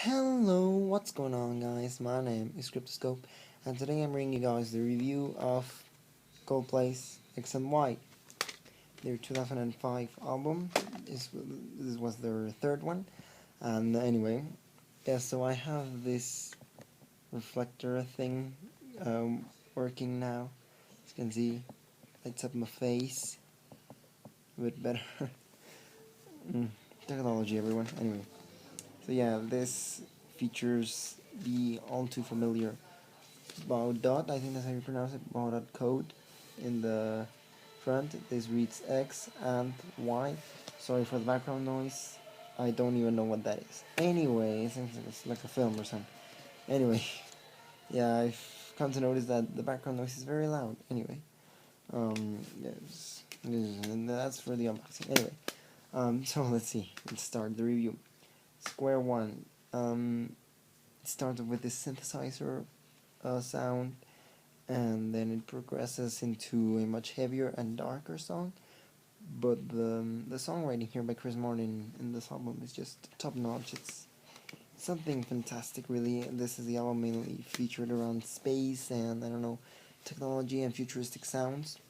Hello, what's going on, guys? My name is Cryptoscope, and today I'm bringing you guys the review of Coldplay's X and Y, their 2005 album. This was their third one, and anyway, yeah. So I have this reflector thing working now. As you can see, lights up my face a bit better. Technology, everyone. Anyway, so yeah, this features the all too familiar bow dot, I think that's how you pronounce it, bow dot code in the front. This reads X and Y. Sorry for the background noise. I don't even know what that is. Anyway, it's like a film or something. Anyway, yeah, I've come to notice that the background noise is very loud. Anyway, yes, and that's for the unboxing. Anyway, so let's see. Let's start the review. Square one. It started with this synthesizer sound, and then it progresses into a much heavier and darker song. But the songwriting here by Chris Martin in this album is just top notch. It's something fantastic, really. This is the album mainly featured around space and I don't know, technology and futuristic sounds.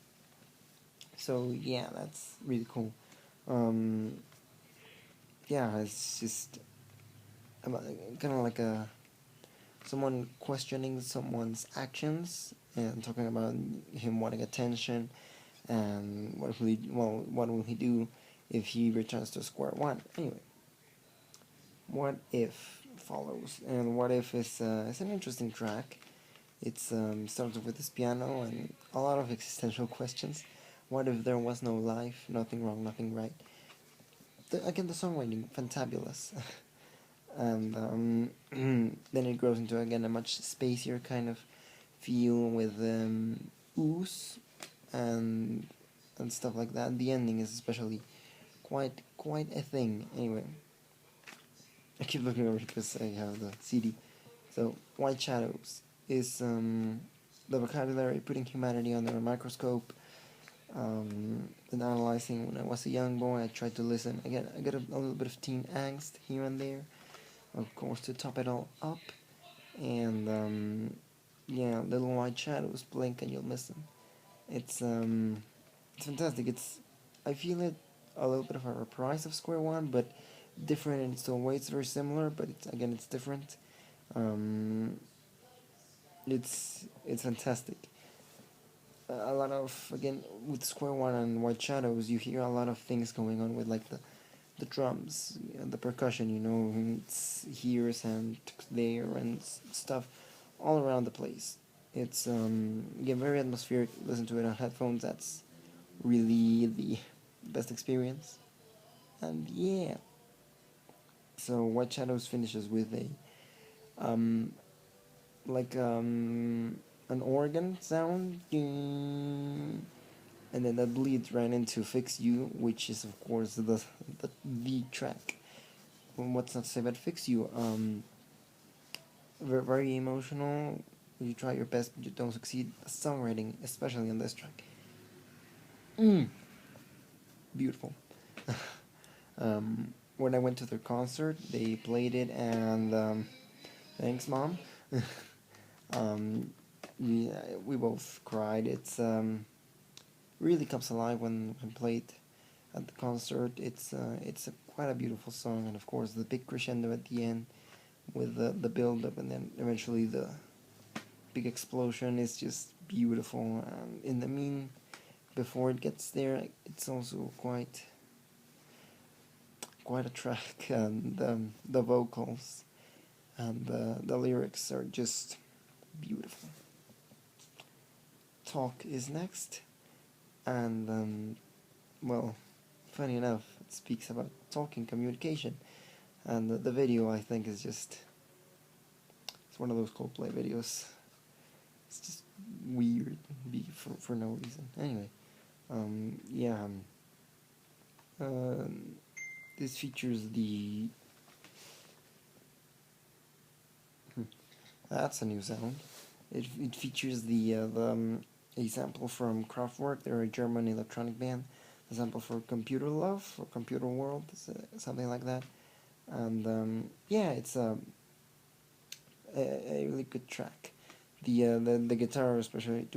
So yeah, that's really cool. Um, yeah, it's just kind of like a someone questioning someone's actions and talking about him wanting attention and what will he do if he returns to square one. Anyway, what if follows, and what if is it's an interesting track. It's starts off with this piano and a lot of existential questions. What if there was no life, nothing wrong, nothing right? Again, the songwriting fantabulous. And then it grows into again a much spacier kind of feel with ooze and stuff like that. The ending is especially quite a thing. Anyway, I keep looking over because I have the CD. So White Shadows is the vocabulary putting humanity under a microscope. And analyzing when I was a young boy, I tried to listen. Again, I got a little bit of teen angst here and there, of course, to top it all up. And yeah, little white shadows blink and you'll miss them. It's fantastic. I feel it a little bit of a reprise of Square One, but different in its own way. It's very similar, but it's different. Um, it's fantastic. A lot of, again, with Square One and White Shadows, you hear a lot of things going on with like the drums, the percussion. It's here and there and stuff all around the place. It's again very atmospheric. Listen to it on headphones. That's really the best experience. And yeah, so White Shadows finishes with a um like an organ sound, and then that bleeds right into Fix You, which is of course the track. Well, what's not to say about Fix You? Very emotional. You try your best, but you don't succeed. Songwriting, especially on this track, beautiful. When I went to their concert, they played it, and thanks, mom. We both cried. It's really comes alive when played at the concert. It's quite a beautiful song, and of course the big crescendo at the end with the build up, and then eventually the big explosion is just beautiful. In the mean, before it gets there, it's also quite a track, and the vocals and the lyrics are just beautiful. Talk is next, and well, funny enough, it speaks about talking communication, and the video I think is just it's one of those Coldplay videos. It's just weird, for no reason. Anyway, yeah, this features the that's a new sound. It features a sample from Kraftwerk. They're a German electronic band. A sample for Computer Love or Computer World, something like that. And yeah, it's a really good track. The guitar especially,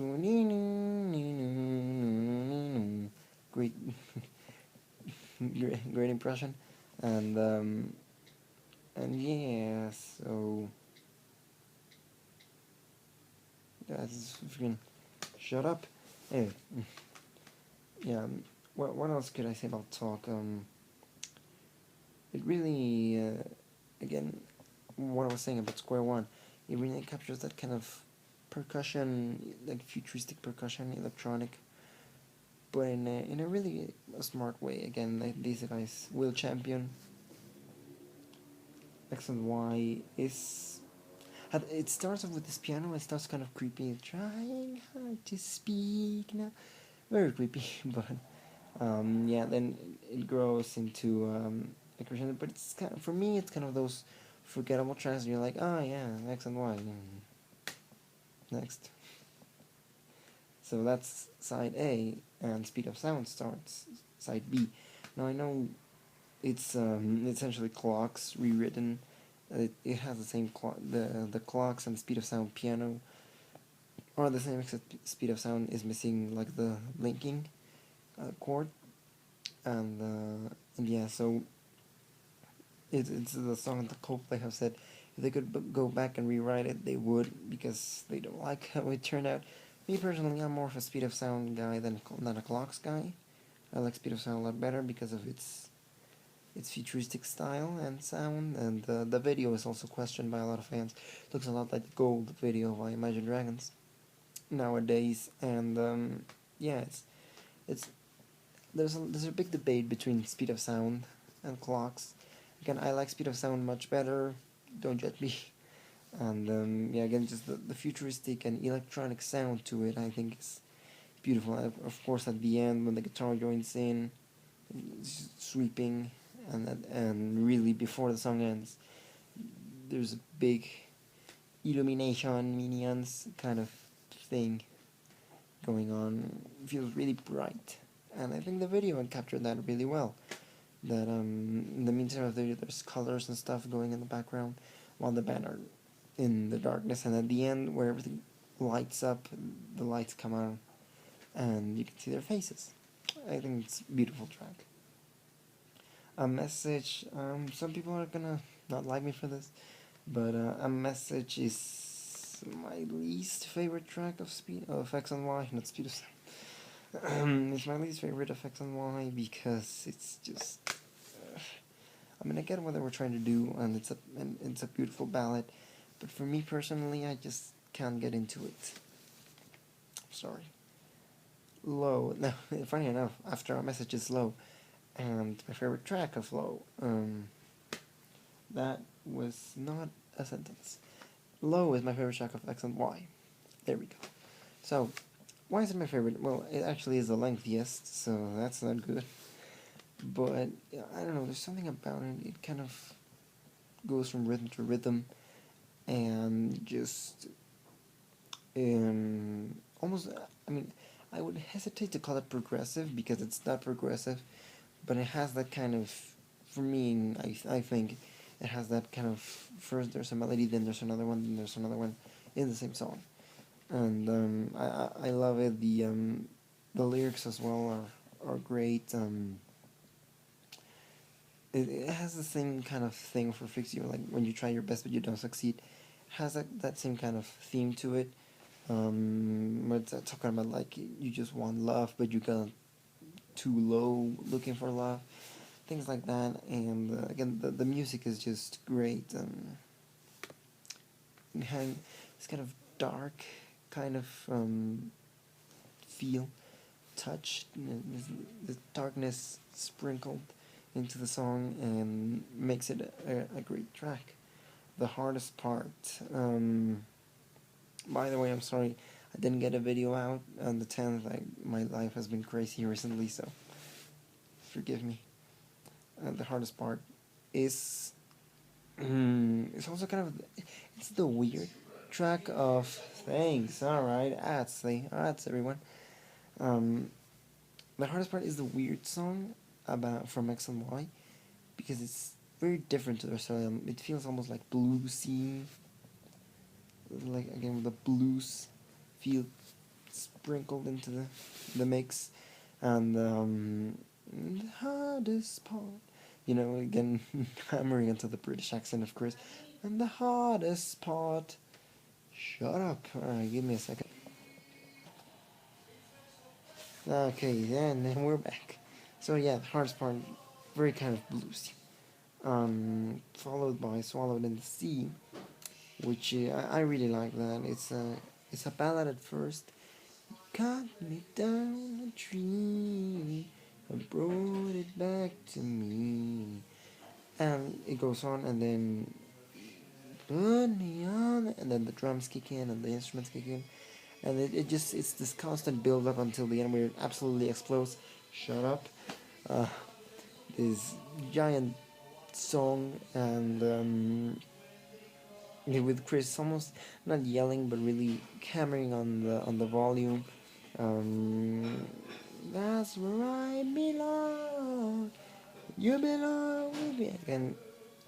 great great impression, and yeah, so that's freaking shut up. Anyway, yeah. What else could I say about talk? It really again, what I was saying about Square One, it really captures that kind of percussion, like futuristic percussion, electronic, but in a really smart way. Again, like these guys, Will Champion, X and Y is. It starts off with this piano. It starts kind of creepy, trying hard to speak now, very creepy. But yeah, then it grows into a crescendo. But it's kind of, for me, it's kind of those forgettable tracks. Where you're like, oh yeah, X and Y. Next. So that's side A, and Speed of Sound starts side B. Now I know it's essentially clocks rewritten. It has the same the clocks and Speed of Sound piano are the same, except Speed of Sound is missing like the linking chord, and yeah, so it's the song that Coldplay have said if they could go back and rewrite it, they would, because they don't like how it turned out. Me personally, I'm more of a Speed of Sound guy than a clocks guy. I like Speed of Sound a lot better because of its futuristic style and sound, and the video is also questioned by a lot of fans. It looks a lot like the Gold video by Imagine Dragons nowadays, and yeah, it's there's a big debate between Speed of Sound and clocks. Again, I like Speed of Sound much better. Don't judge me. And yeah, again, just the futuristic and electronic sound to it, I think is beautiful. Of course, at the end when the guitar joins in, sweeping, and really before the song ends, there's a big illumination, minions kind of thing going on. It feels really bright, and I think the video captured that really well. That in the meantime of the video, there's colors and stuff going in the background, while the band are in the darkness, and at the end where everything lights up, the lights come out, and you can see their faces. I think it's a beautiful track. A message. Some people are gonna not like me for this, but a message is my least favorite track of X and Y, not Speed of Sound. It's my least favorite of X and Y because it's just. I mean, I get what they were trying to do, and it's a beautiful ballad, but for me personally, I just can't get into it. Sorry. Low. Now, funny enough, after a message is low, and my favorite track of Low, that was not a sentence. Low is my favorite track of X and Y. There we go. So, why is it my favorite? Well, it actually is the lengthiest, so that's not good. But I don't know. There's something about it. It kind of goes from rhythm to rhythm, and just almost. I mean, I would hesitate to call it progressive because it's not progressive, but it has that kind of. For me, I think it has that kind of. First there's a melody, then there's another one, then there's another one, in the same song, and I love it. The lyrics as well are great. It has the same kind of thing for Fix You, like when you try your best but you don't succeed. It has that same kind of theme to it. Where it's talking about like you just want love but you got too low looking for love, things like that. And again, the music is just great. It has this kind of dark kind of feel, touch, this darkness sprinkled into the song and makes it a great track. The hardest part. By the way, I'm sorry I didn't get a video out on the 10th. My life has been crazy recently, so forgive me. The hardest part is it's also kind of it's the weird track of thanks. All right, ads everyone. The hardest part is the weird song about from X and Y, because it's very different to the rest of them. It feels almost like bluesy, like again with the blues feel sprinkled into the mix, and the hardest part, again hammering into the British accent, of course, and the hardest part. Shut up! Alright, give me a second. Okay, then we're back. So yeah, the hardest part, very kind of bluesy. Followed by "Swallowed in the Sea," which I really like that. It's a ballad at first. Cut me down a tree and brought it back to me. And it goes on, and then put me on, and then the drums kick in and the instruments kick in, and it's this constant build up until the end where it absolutely explodes. Shut up. Uh, this giant song, and with Chris almost not yelling but really hammering on the volume. Um, that's where I belong. You belong with me. And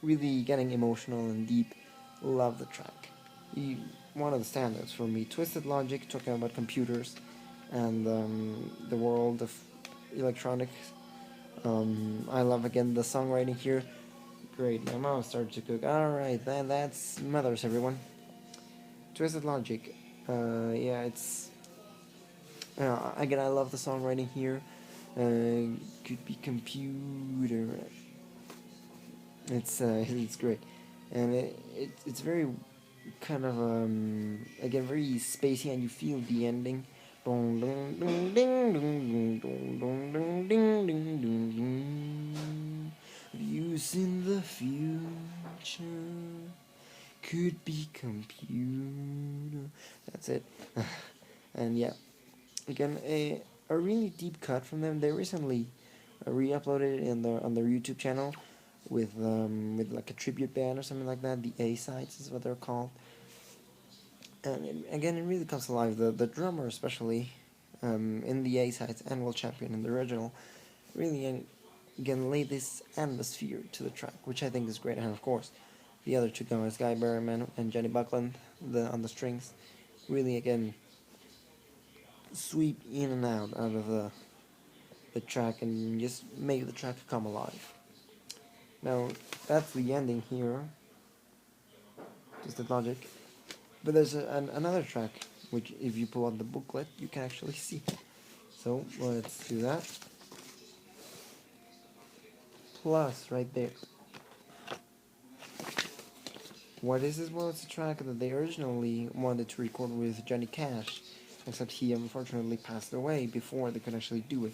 really getting emotional and deep. Love the track. He, one of the standouts for me. Twisted Logic, talking about computers and the world of electronics. I love again the songwriting here. Great, my mom started to cook. Alright, then that's Mothers, everyone. Twisted Logic. Yeah, it's. Again, I love the songwriting here. Could be computer. It's great, and it's very kind of again very spacey, and you feel the ending. Views in the future could be computer. That's it. And yeah, again a really deep cut from them. They recently re-uploaded it in on their YouTube channel with like a tribute band or something like that. The A sides is what they're called. And again, it really comes alive. The drummer, especially in the A sides, and Will Champion in the original, really again lay this atmosphere to the track, which I think is great. And of course, the other two guys, Guy Berryman and Jenny Buckland, on the strings, really again sweep in and out of the track and just make the track come alive. Now that's the ending here, just the logic. But there's another track which, if you pull out the booklet, you can actually see. So let's do that. Plus, right there. What is this? Well, it's a track that they originally wanted to record with Johnny Cash, except he unfortunately passed away before they could actually do it.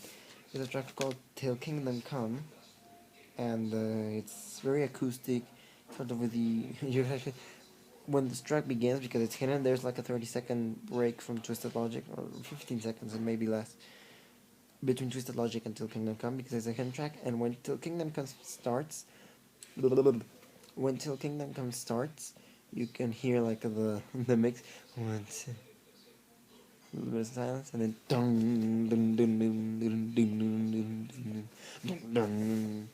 It's a track called Till Kingdom Come, and it's very acoustic, sort of with the you actually when this track begins, because it's hidden, there's like a 30-second break from Twisted Logic, or 15 seconds and maybe less, between Twisted Logic and Till Kingdom Come, because it's a hidden track. And when Till Kingdom Come starts, when Till Kingdom Come starts, you can hear like the mix. One, two, a little bit of silence, and then dun dun dun dun dun dun dun dun dun dun.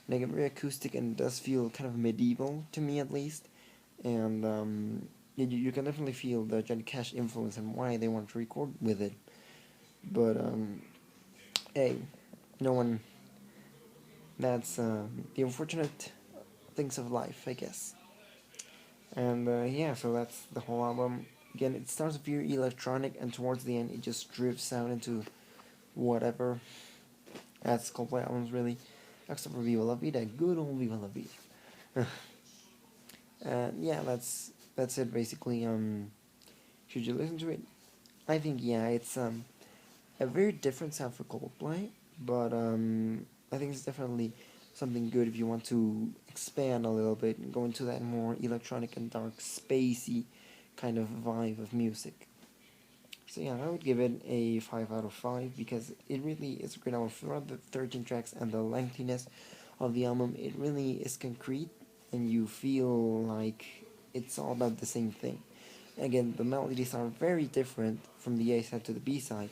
Like very acoustic, and it does feel kind of medieval to me at least. And you can definitely feel the Johnny Cash influence and why they want to record with it. But hey, no one. That's the unfortunate things of life, I guess. And yeah, so that's the whole album. Again, it starts very electronic, and towards the end, it just drifts out into whatever. That's Coldplay albums, really. Except for Viva La Vida, good old Viva La Vida. And yeah, that's it basically. Should you listen to it? I think yeah, it's a very different sound for Coldplay, but I think it's definitely something good if you want to expand a little bit and go into that more electronic and dark, spacey kind of vibe of music. So yeah, I would give it a 5 out of 5 because it really is a great album. Throughout the 13 tracks and the lengthiness of the album, it really is concrete, and you feel like it's all about the same thing. Again, the melodies are very different from the A side to the B side,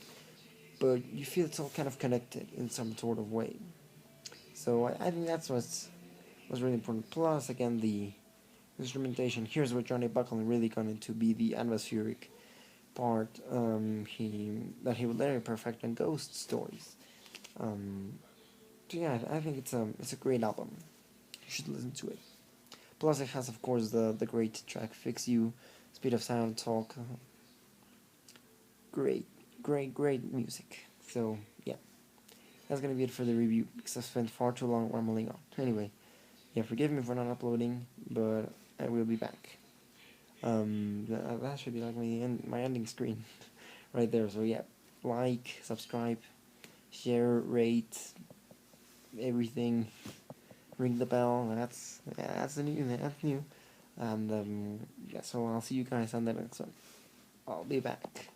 but you feel it's all kind of connected in some sort of way. So I think that's was really important. Plus, again, the instrumentation. Here's where Johnny Buckle really got into be the atmospheric part that he would later perfect on Ghost Stories. So yeah, I think it's a great album. You should listen to it. Plus, it has of course the great track "Fix You," "Speed of Sound," "Talk." Great music. So yeah, that's gonna be it for the review because I spent far too long rambling on. Anyway, yeah, forgive me for not uploading, but I will be back. That should be like my ending screen right there. So yeah, like, subscribe, share, rate, everything. Ring the bell. That's new. That's new. And yeah, so I'll see you guys on the next one. I'll be back.